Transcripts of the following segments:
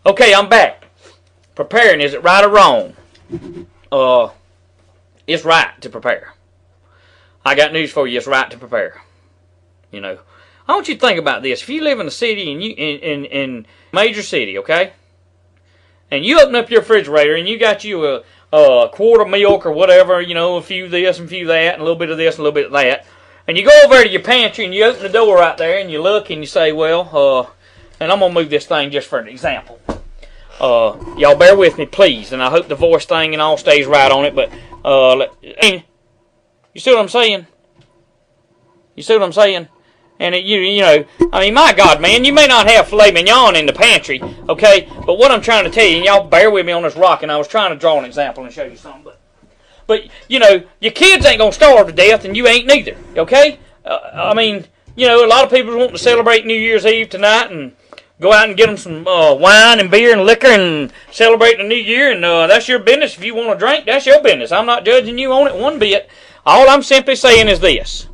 Okay, I'm back. Preparing, is it right or wrong? It's right to prepare. I got news for you. It's right to prepare. You know, I want you to think about this. If you live in a city and you in major city, okay, and you open up your refrigerator and you got you a quart of milk or whatever, you know, a few this and a few that, and a little bit of this and a little bit of that, and you go over to your pantry and you open the door right there and you look and you say, well, and I'm gonna move this thing just for an example. Y'all bear with me, please, and I hope the voice thing and all stays right on it. But you see what I'm saying? You see what I'm saying? And you know, I mean, my God, man, you may not have filet mignon in the pantry, okay? But what I'm trying to tell you, and y'all bear with me on this rock, and I was trying to draw an example and show you something, but you know, your kids ain't gonna starve to death, and you ain't neither, okay? I mean, you know, a lot of people want to celebrate New Year's Eve tonight and go out and get them some wine and beer and liquor and celebrate the new year, and that's your business. If you want to drink, that's your business. I'm not judging you on it one bit. All I'm simply saying is this.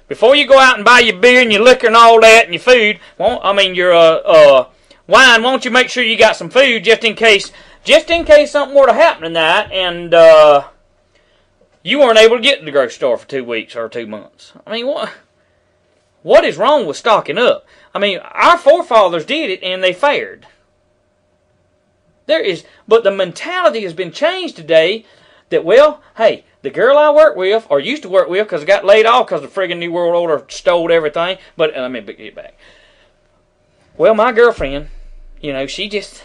Before you go out and buy your beer and your liquor and all that and your food, your wine, won't you make sure you got some food just in case something were to happen tonight and you weren't able to get to the grocery store for 2 weeks or 2 months. I mean, what is wrong with stocking up? I mean, our forefathers did it and they fared. But the mentality has been changed today that, well, hey, the girl I work with, or used to work with, because I got laid off because the friggin' New World Order stole everything, but let me get back. Well, my girlfriend, you know, she just,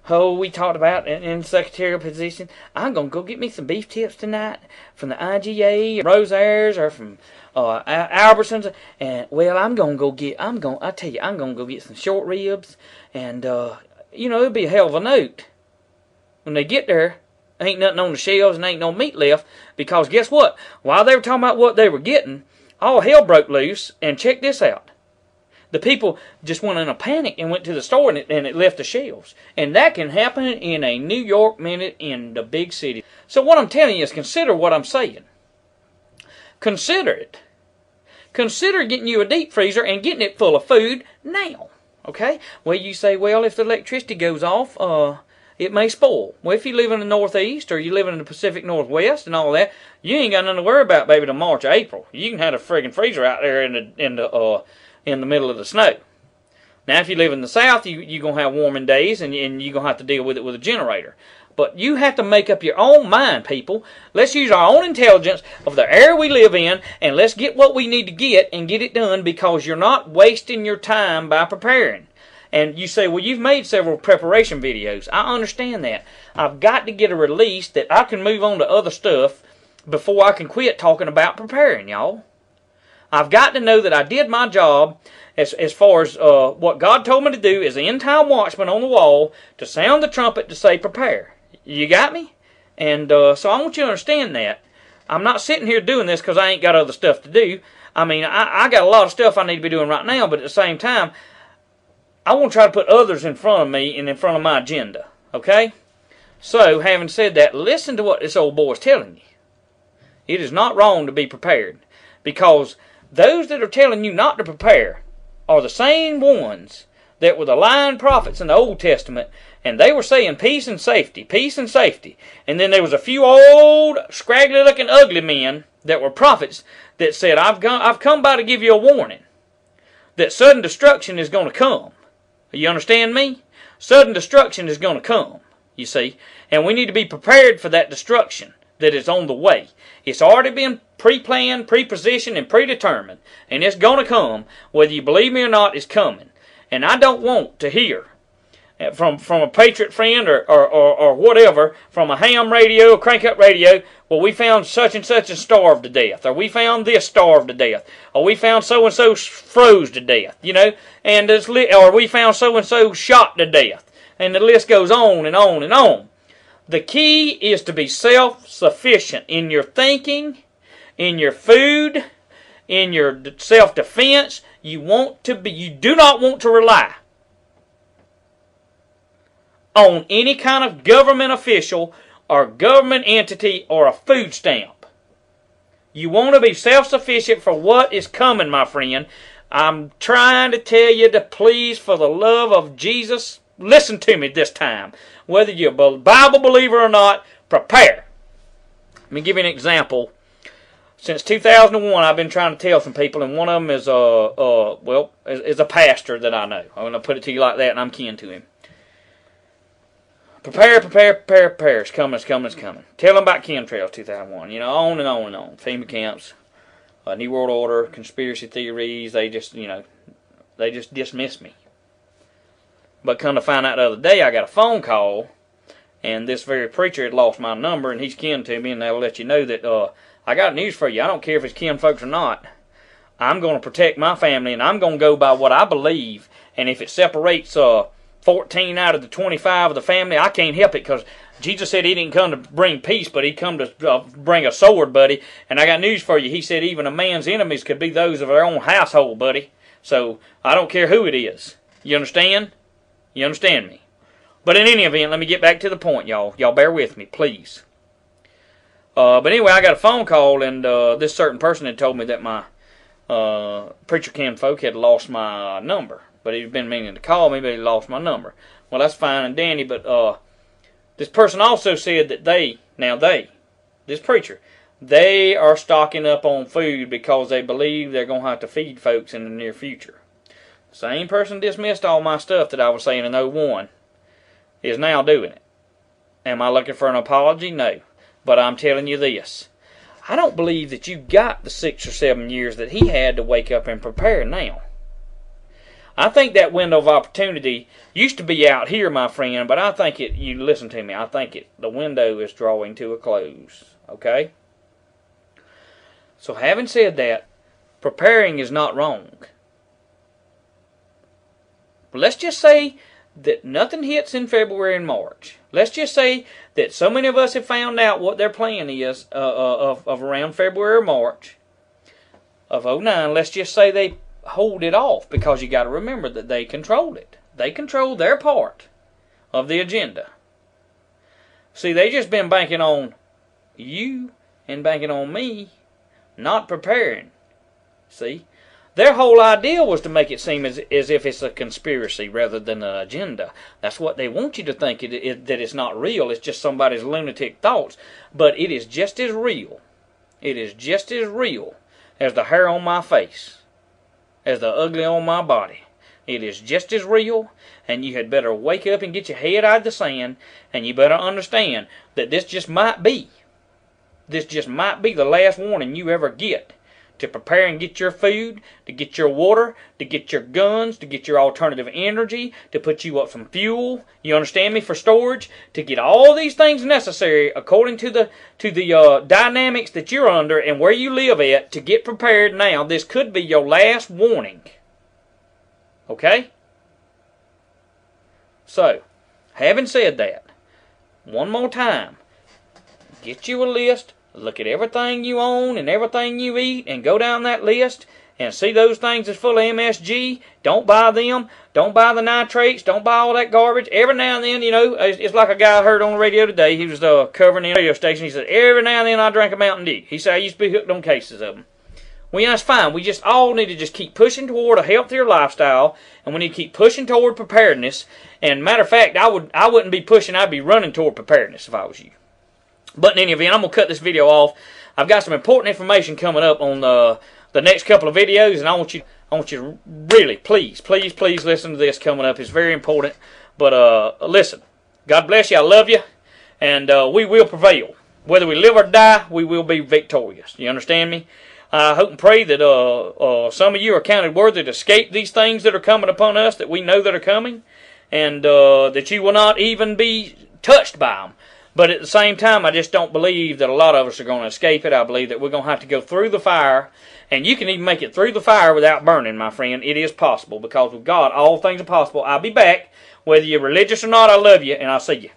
we talked about in secretarial position, I'm going to go get me some beef tips tonight from the IGA, or Rosaires, or from Albertsons, and well, I'm gonna go get some short ribs, and you know, it'll be a hell of a note. When they get there, ain't nothing on the shelves and ain't no meat left, because guess what? While they were talking about what they were getting, all hell broke loose, and check this out. The people just went in a panic and went to the store and it left the shelves. And that can happen in a New York minute in the big city. So what I'm telling you is consider what I'm saying. Consider it. Consider getting you a deep freezer and getting it full of food now. Okay? Well, you say, well, if the electricity goes off, it may spoil. Well, if you live in the Northeast or you live in the Pacific Northwest and all that, you ain't got nothing to worry about, baby, till March or April. You can have a friggin' freezer out there in the middle of the snow. Now, if you live in the South, you're going to have warming days and you're going to have to deal with it with a generator. But you have to make up your own mind, people. Let's use our own intelligence of the area we live in, and let's get what we need to get and get it done, because you're not wasting your time by preparing. And you say, well, you've made several preparation videos. I understand that. I've got to get a release that I can move on to other stuff before I can quit talking about preparing, y'all. I've got to know that I did my job as far as what God told me to do as an end-time watchman on the wall, to sound the trumpet to say prepare. You got me? And so I want you to understand that. I'm not sitting here doing this because I ain't got other stuff to do. I mean, I got a lot of stuff I need to be doing right now, but at the same time, I want to try to put others in front of me and in front of my agenda. Okay? So, having said that, listen to what this old boy is telling you. It is not wrong to be prepared, because those that are telling you not to prepare are the same ones that were the lying prophets in the Old Testament, and they were saying peace and safety, peace and safety. And then there was a few old, scraggly-looking, ugly men that were prophets that said, I've come by to give you a warning that sudden destruction is going to come. You understand me? Sudden destruction is going to come, you see. And we need to be prepared for that destruction that is on the way. It's already been pre-planned, pre-positioned, and predetermined. And it's going to come. Whether you believe me or not, it's coming. And I don't want to hear from a Patriot friend or whatever, from a ham radio, a crank-up radio, well, we found such and such and starved to death, or we found this starved to death, or we found so-and-so froze to death, you know, and or we found so-and-so shot to death, and the list goes on and on and on. The key is to be self-sufficient in your thinking, in your food, in your self-defense. You do not want to rely on any kind of government official or government entity or a food stamp. You want to be self-sufficient for what is coming, my friend. I'm trying to tell you to please, for the love of Jesus, listen to me this time. Whether you're a Bible believer or not, prepare. Let me give you an example. Since 2001, I've been trying to tell some people, and one of them is is a pastor that I know. I'm going to put it to you like that, and I'm kin to him. Prepare, prepare, prepare, prepare. It's coming, it's coming, it's coming. Tell them about chemtrails 2001. You know, on and on and on. FEMA camps, New World Order, conspiracy theories. They just dismiss me. But come to find out the other day, I got a phone call, and this very preacher had lost my number, and he's kin to me, and they'll let you know that I got news for you. I don't care if it's kin folks or not. I'm going to protect my family, and I'm going to go by what I believe. And if it separates 14 out of the 25 of the family, I can't help it, because Jesus said he didn't come to bring peace, but he come to bring a sword, buddy. And I got news for you. He said even a man's enemies could be those of their own household, buddy. So I don't care who it is. You understand? You understand me? But in any event, let me get back to the point, y'all. Y'all bear with me, please. But anyway, I got a phone call, and this certain person had told me that my preacher kin folk had lost my number. But he'd been meaning to call me, but he lost my number. Well, that's fine and dandy, but this person also said that this preacher, they are stocking up on food because they believe they're going to have to feed folks in the near future. The same person dismissed all my stuff that I was saying in '01 is now doing it. Am I looking for an apology? No. But I'm telling you this. I don't believe that you got the 6 or 7 years that he had to wake up and prepare now. I think that window of opportunity used to be out here, my friend, but I think you listen to me, I think the window is drawing to a close. Okay? So having said that, preparing is not wrong. But let's just say that nothing hits in February and March. Let's just say that so many of us have found out what their plan is of around February or March of '09. Let's just say they hold it off, because you got to remember that they control it. They control their part of the agenda. See, they just been banking on you and banking on me, not preparing. See? Their whole idea was to make it seem as if it's a conspiracy rather than an agenda. That's what they want you to think, that it's not real. It's just somebody's lunatic thoughts. But it is just as real. It is just as real as the hair on my face, as the ugly on my body. It is just as real, and you had better wake up and get your head out of the sand, and you better understand that this just might be the last warning you ever get to prepare and get your food, to get your water, to get your guns, to get your alternative energy, to put you up some fuel, you understand me, for storage, to get all these things necessary according to the dynamics that you're under and where you live at, to get prepared now. This could be your last warning. Okay? So, having said that, one more time, get you a list. Look at everything you own and everything you eat, and go down that list and see those things that's full of MSG. Don't buy them. Don't buy the nitrates. Don't buy all that garbage. Every now and then, you know, it's like a guy I heard on the radio today. He was covering the radio station. He said, every now and then I drink a Mountain Dew. He said, I used to be hooked on cases of them. Well, yeah, that's fine. We just all need to just keep pushing toward a healthier lifestyle, and we need to keep pushing toward preparedness. And matter of fact, I wouldn't be pushing. I'd be running toward preparedness if I was you. But in any event, I'm going to cut this video off. I've got some important information coming up on the next couple of videos, and I want you to really, please listen to this coming up. It's very important. But listen, God bless you. I love you, and we will prevail. Whether we live or die, we will be victorious. You understand me? I hope and pray that some of you are counted worthy to escape these things that are coming upon us, that we know that are coming, and that you will not even be touched by them. But at the same time, I just don't believe that a lot of us are going to escape it. I believe that we're going to have to go through the fire. And you can even make it through the fire without burning, my friend. It is possible, because with God, all things are possible. I'll be back. Whether you're religious or not, I love you, and I'll see you.